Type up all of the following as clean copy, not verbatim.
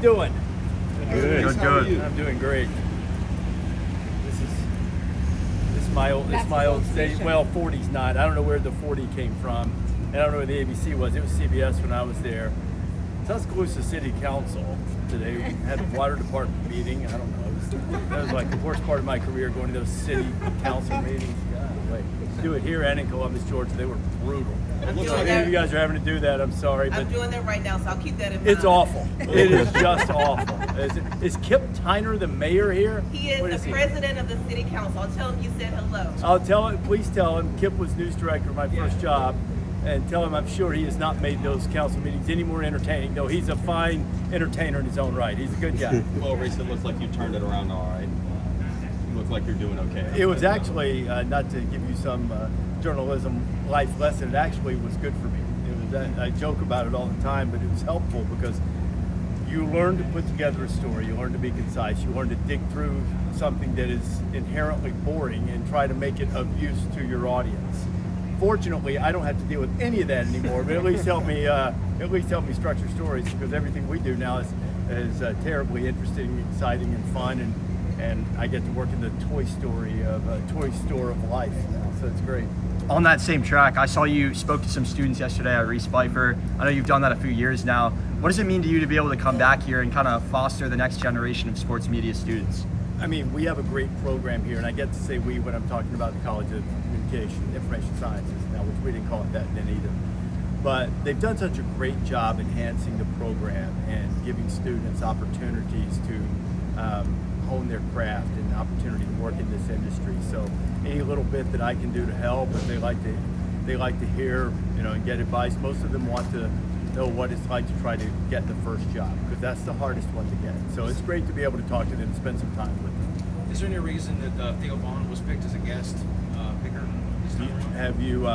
doing? Good. I'm doing great. This is my old station. Well, 40's not. I don't know where the 40 came from. And I don't know where the ABC was. It was CBS when I was there. Tuscaloosa City Council today had a water department meeting. I don't know. That was like the worst part of my career, going to those city council meetings. God, wait. Do it here and in Columbus, Georgia. They were brutal. If you guys are having to do that, I'm sorry. But I'm doing that right now, so I'll keep that in mind. it's awful. It is just awful. Is Kip Tyner the mayor here? He is the president of the city council. I'll tell him you said hello. Please tell him, Kip was news director of my first job, and tell him I'm sure he has not made those council meetings any more entertaining, though he's a fine entertainer in his own right. He's a good guy. Well, Rece, it looks like you turned it around all right. You look like you're doing okay. It was actually, not to give you some journalism life lesson, it actually was good for me. I joke about it all the time, but it was helpful because you learn to put together a story, you learn to be concise, you learn to dig through something that is inherently boring and try to make it of use to your audience. Fortunately, I don't have to deal with any of that anymore, but at least help me structure stories, because everything we do now is terribly interesting, exciting, and fun, and I get to work in the toy store of life now, so it's great. On that same track, I saw you spoke to some students yesterday at Rece Pfeiffer. I know you've done that a few years now. What does it mean to you to be able to come back here and kind of foster the next generation of sports media students? I mean, we have a great program here, and I get to say we when I'm talking about the College of Communication, Information Sciences now, which we didn't call it that then either. But they've done such a great job enhancing the program and giving students opportunities to hone their craft and opportunity to work in this industry. So any little bit that I can do to help, if they like to hear, and get advice. Most of them want to know what it's like to try to get the first job, because that's the hardest one to get. So it's great to be able to talk to them and spend some time with them. Is there any reason that Theo Vaughn was picked as a guest picker? Have you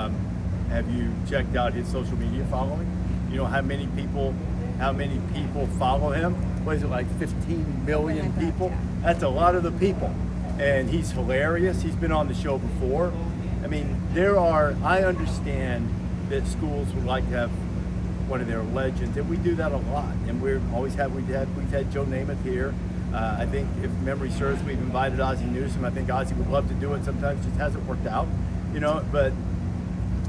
checked out his social media following? You know how many people follow him? What is it, like 15 million people? That's a lot of the people. And he's hilarious. He's been on the show before. I mean, I understand that schools would like to have one of their legends, and we do that a lot. And we've had Joe Namath here. I think if memory serves, we've invited Ozzie Newsome. I think Ozzie would love to do it. Sometimes it just hasn't worked out, But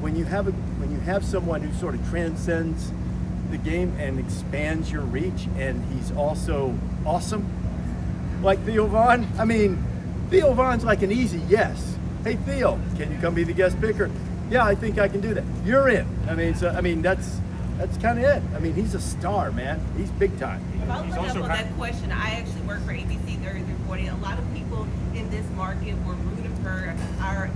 when you have someone who sort of transcends the game and expands your reach, and he's also awesome, like Theo Vaughn. I mean, Theo Vaughn's like an easy yes. Hey Theo, can you come be the guest picker? Yeah, I think I can do that. You're in. That's kind of it. I mean, he's a star, man. He's big time. Following up on that question, I actually work for ABC Thursday Reporting. A lot of people in this market were rooting for our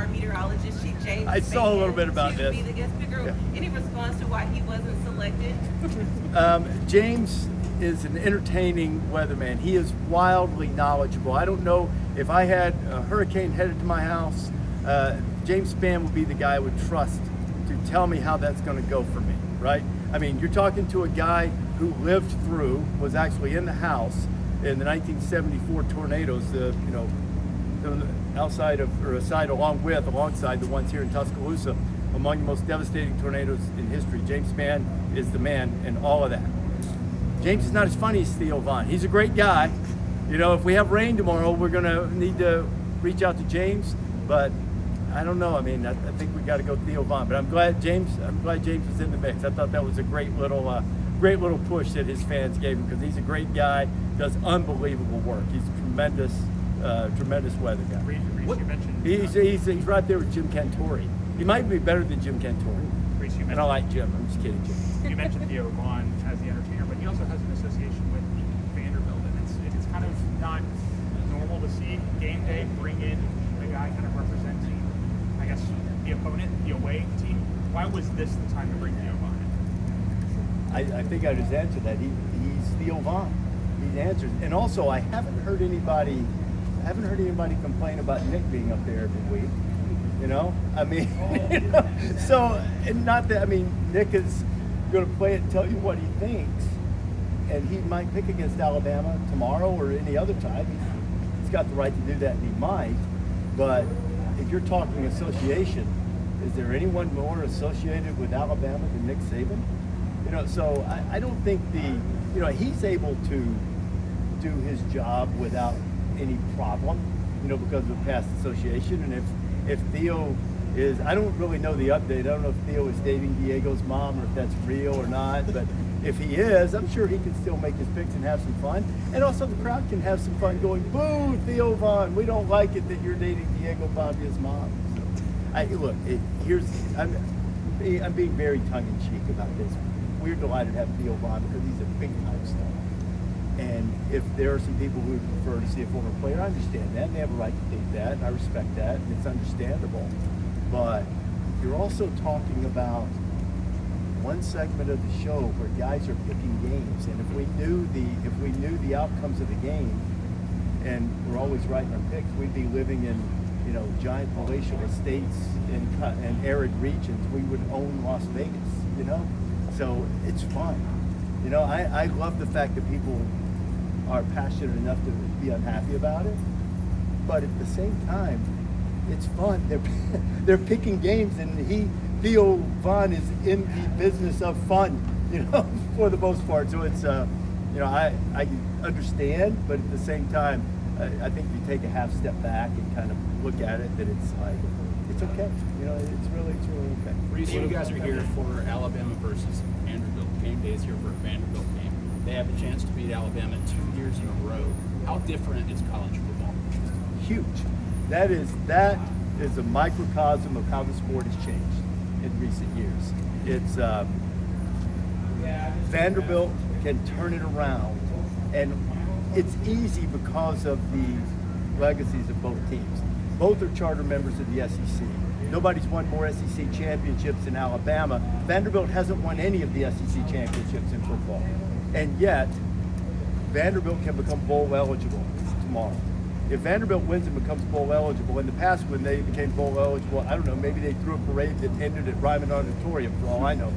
meteorologist, Chief James. I saw a little bit about this. To be the guest picker. Yeah. Any response to why he wasn't selected? James is an entertaining weatherman. He is wildly knowledgeable. I don't know if I had a hurricane headed to my house, James Spann would be the guy I would trust to tell me how that's going to go for me, right? I mean, you're talking to a guy who was actually in the house in the 1974 tornadoes, alongside the ones here in Tuscaloosa, among the most devastating tornadoes in history. James Spann is the man in all of that. James is not as funny as Theo Vaughn. He's a great guy. If we have rain tomorrow, we're going to need to reach out to James, but I don't know. I mean, I think we got to go Theo Vaughn, but I'm glad James is in the mix. I thought that was a great little push that his fans gave him, because he's a great guy, does unbelievable work. He's a tremendous weather guy. Rece, you mentioned he's right there with Jim Cantori. He might be better than Jim Cantori. Rece, and I like Jim. I'm just kidding, Jim. You mentioned Theo Vaughn as the entertainer, but he also has an association with Vanderbilt, and it's kind of not normal to see GameDay bring in a guy kind of representing, I guess, the opponent, the away team. Why was this the time to bring Theo Vaughn in? I think I just answered that. He's Theo Vaughn. He answers, and also I haven't heard anybody complain about Nick being up there every week. I mean, so, and not that, I mean, Nick is going to play it and tell you what he thinks, and he might pick against Alabama tomorrow or any other time. He's got the right to do that, and he might. But if you're talking association, is there anyone more associated with Alabama than Nick Saban? So I don't think he's able to do his job without any problem, because of past association. And if Theo is, I don't really know the update. I don't know if Theo is dating Diego's mom or if that's real or not, but if he is, I'm sure he can still make his picks and have some fun. And also the crowd can have some fun going, boo, Theo Von, we don't like it that you're dating Diego Pavia's mom. So, I'm being very tongue-in-cheek about this. We're delighted to have Theo Von because he's a big-time star. And if there are some people who would prefer to see a former player, I understand that. And they have a right to think that, and I respect that, and it's understandable. But you're also talking about one segment of the show where guys are picking games, and if we knew the outcomes of the game, and we're always right in our picks, we'd be living in giant palatial estates in arid regions. We would own Las Vegas, So it's fun. I love the fact that people are passionate enough to be unhappy about it, but at the same time, it's fun. They're picking games, and Theo Von is in the business of fun, for the most part. So it's, I understand, but at the same time, I think if you take a half step back and kind of look at it, that it's like, it's okay. It's really okay. Rece, you guys are here for Alabama versus Vanderbilt. Game day is here for a Vanderbilt game. They have the chance to beat Alabama 2 years in a row. How different is college football? Huge. That is a microcosm of how the sport has changed in recent years. It's Vanderbilt can turn it around, and it's easy because of the legacies of both teams. Both are charter members of the SEC. Nobody's won more SEC championships than Alabama. Vanderbilt hasn't won any of the SEC championships in football. And yet, Vanderbilt can become bowl eligible tomorrow. If Vanderbilt wins and becomes bowl eligible, in the past when they became bowl eligible, I don't know, maybe they threw a parade that ended at Ryman Auditorium, for all I know.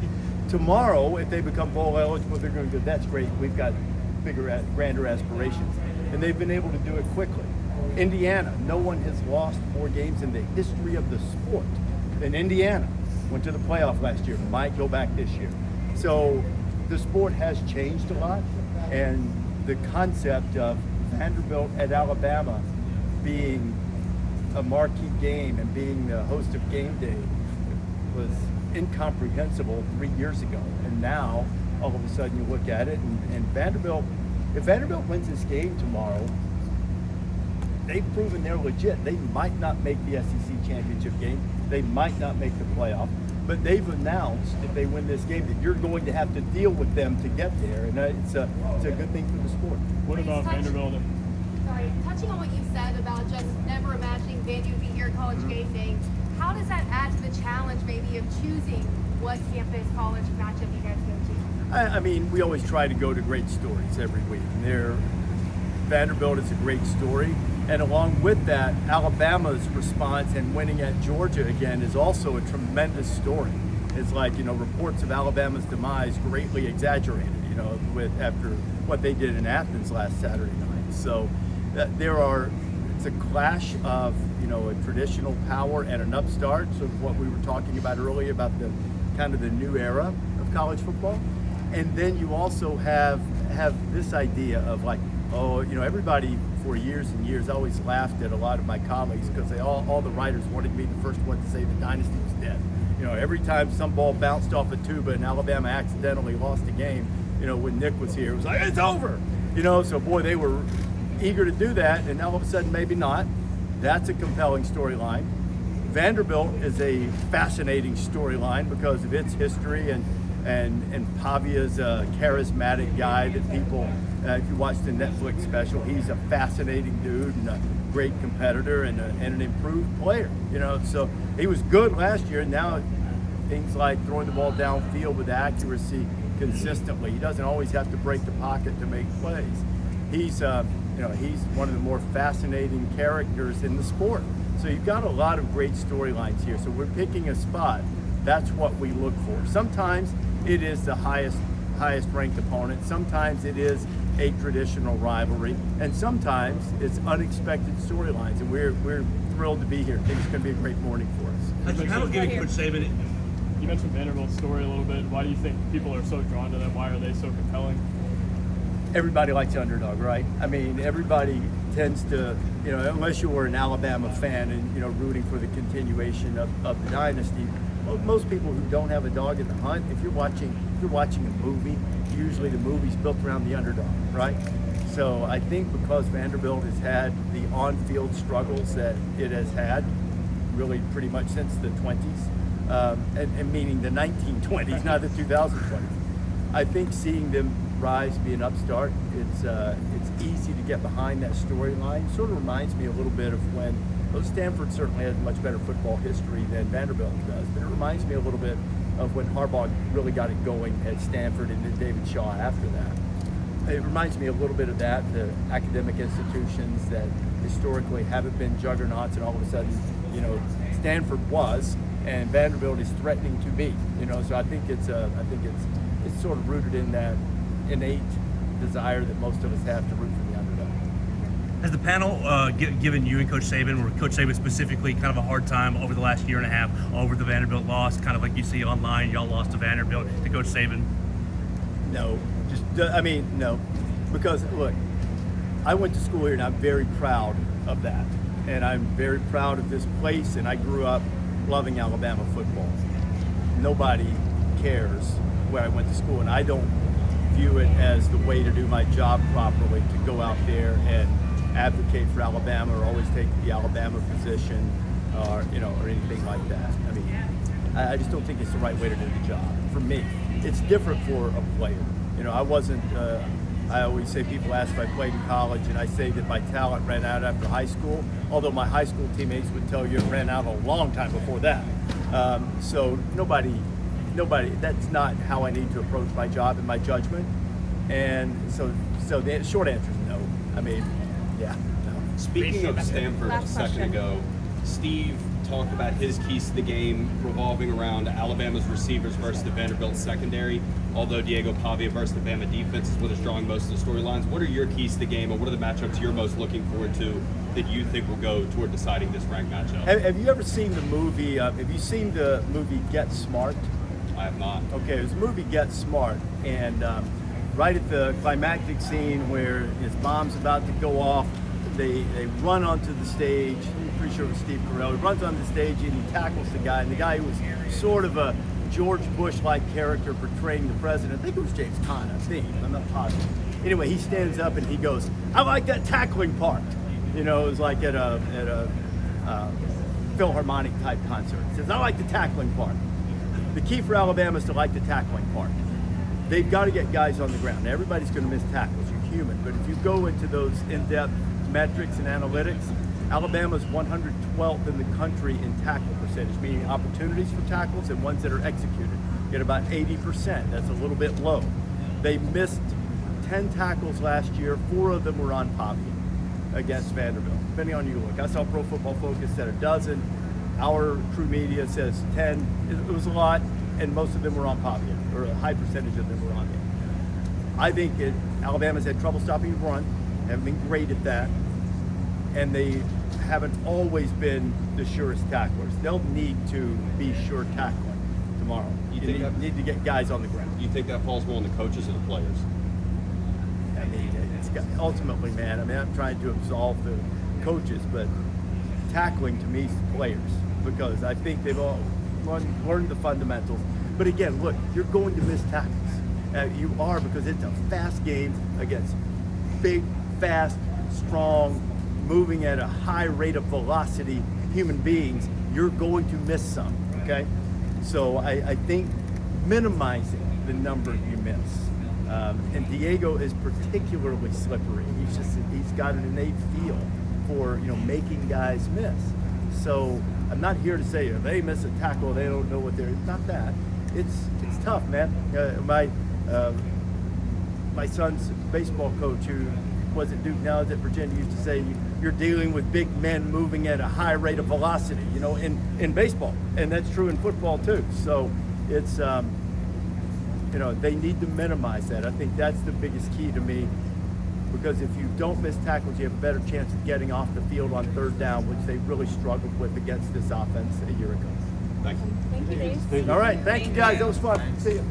Tomorrow, if they become bowl eligible, they're going to go, that's great, we've got bigger, grander aspirations. And they've been able to do it quickly. Indiana, no one has lost more games in the history of the sport than Indiana. Went to the playoff last year, might go back this year. So the sport has changed a lot, and the concept of Vanderbilt at Alabama being a marquee game and being the host of Game Day was incomprehensible 3 years ago. And now, all of a sudden, you look at it, and Vanderbilt, if Vanderbilt wins this game tomorrow, they've proven they're legit. They might not make the SEC championship game. They might not make the playoff. But they've announced, if they win this game, that you're going to have to deal with them to get there. And it's a good thing for the sport. What about Vanderbilt? Sorry, touching on what you said about just never imagining Vandy would be here at College Game Day, how does that add to the challenge maybe of choosing what campus college matchup you guys go to? I mean, we always try to go to great stories every week. Vanderbilt is a great story. And along with that, Alabama's response and winning at Georgia again is also a tremendous story. It's like, reports of Alabama's demise greatly exaggerated, after what they did in Athens last Saturday night. So it's a clash of, a traditional power and an upstart. So what we were talking about earlier about the kind of the new era of college football. And then you also have this idea of like, everybody for years and years always laughed at a lot of my colleagues because all the writers wanted me the first one to say the dynasty was dead. Every time some ball bounced off a tuba and Alabama accidentally lost a game, when Nick was here, it was like, it's over. So boy, they were eager to do that, and all of a sudden maybe not. That's a compelling storyline. Vanderbilt is a fascinating storyline because of its history and Pavia's a charismatic guy that people, if you watch the Netflix special, he's a fascinating dude and a great competitor and an improved player. So he was good last year, and now things like throwing the ball downfield with accuracy consistently. He doesn't always have to break the pocket to make plays. He's one of the more fascinating characters in the sport. So you've got a lot of great storylines here. So we're picking a spot. That's what we look for. Sometimes it is the highest ranked opponent. Sometimes it is a traditional rivalry, and sometimes it's unexpected storylines. And we're thrilled to be here. I think it's going to be a great morning for us. How do you give Coach Saban You mentioned Vanderbilt's story a little bit. Why do you think people are so drawn to them? Why are they so compelling? Everybody likes the underdog, right? I mean, everybody tends to, unless you were an Alabama fan and, rooting for the continuation of the dynasty. Most people who don't have a dog in the hunt, if you're watching a movie, usually the movie's built around the underdog, right? So I think because Vanderbilt has had the on-field struggles that it has had, really pretty much since the 20s, and meaning the 1920s, not the 2020s. I think seeing them rise, be an upstart, it's easy to get behind that storyline. Sort of reminds me a little bit of when, Stanford certainly has much better football history than Vanderbilt does, but it reminds me a little bit of when Harbaugh really got it going at Stanford and then David Shaw after that. It reminds me a little bit of that, the academic institutions that historically haven't been juggernauts, and all of a sudden, Stanford was, and Vanderbilt is threatening to be. So I think it's sort of rooted in that innate desire that most of us have to root for the underdog. Has the panel given you and Coach Saban, or Coach Saban specifically, kind of a hard time over the last year and a half over the Vanderbilt loss? Kind of like you see online, y'all lost to Vanderbilt, to Coach Saban. No, no, because look, I went to school here and I'm very proud of that, and I'm very proud of this place, and I grew up loving Alabama football. Nobody cares where I went to school, and I don't view it as the way to do my job properly, to go out there and advocate for Alabama or always take the Alabama position or anything like that. I mean, I just don't think it's the right way to do the job. For me, it's different for a player. I always say, people ask if I played in college, and I say that my talent ran out after high school, although my high school teammates would tell you it ran out a long time before that. So nobody, that's not how I need to approach my job and my judgment. And so the short answer is no. I mean, yeah, no. Speaking of Stanford a second ago, Steve talked about his keys to the game revolving around Alabama's receivers versus the Vanderbilt secondary, although Diego Pavia versus the Bama defense is what is drawing most of the storylines. What are your keys to the game, and what are the matchups you're most looking forward to that you think will go toward deciding this ranked matchup? Have you ever seen the movie, have you seen the movie Get Smart? I have not. Okay, it was a movie Get Smart, and right at the climactic scene where his bomb's about to go off, they run onto the stage. I'm pretty sure it was Steve Carell. He runs onto the stage and he tackles the guy, and the guy who was sort of a George Bush-like character portraying the president. I think it was James Caan, I'm not positive. Anyway, he stands up and he goes, "I like that tackling part." It was like at a Philharmonic type concert. He says, "I like the tackling part." The key for Alabama is to like the tackling part. They've got to get guys on the ground. Now, everybody's going to miss tackles. You're human. But if you go into those in-depth metrics and analytics, Alabama's 112th in the country in tackle percentage, meaning opportunities for tackles and ones that are executed. Get about 80%. That's a little bit low. They missed 10 tackles last year. 4 of them were on Pavia against Vanderbilt, depending on you look. I saw Pro Football Focus said a dozen. Our crew media says 10. It was a lot, and most of them were on Pavia, or a high percentage of them were on him. I think Alabama's had trouble stopping the run, haven't been great at that, and they haven't always been the surest tacklers. They'll need to be sure tackling tomorrow. You need to get guys on the ground. You think that falls more on the coaches or the players? I mean, ultimately, man, I'm trying to absolve the coaches, but tackling to me is players, because I think they've all learned the fundamentals. But again, look, you're going to miss tackles. You are, because it's a fast game against big, fast, strong, moving at a high rate of velocity human beings. You're going to miss some, okay? So I think minimizing the number you miss. And Diego is particularly slippery. He's got an innate feel for making guys miss. So I'm not here to say if they miss a tackle, they don't know what they're. It's not that. It's tough, man. My son's baseball coach, who was at Duke, now is at Virginia, used to say you're dealing with big men moving at a high rate of velocity, in baseball, and that's true in football too. So it's they need to minimize that. I think that's the biggest key to me, because if you don't miss tackles, you have a better chance of getting off the field on third down, which they really struggled with against this offense a year ago. Thank you. Thank you, Dave. All right, thank you guys. That was fun. See you.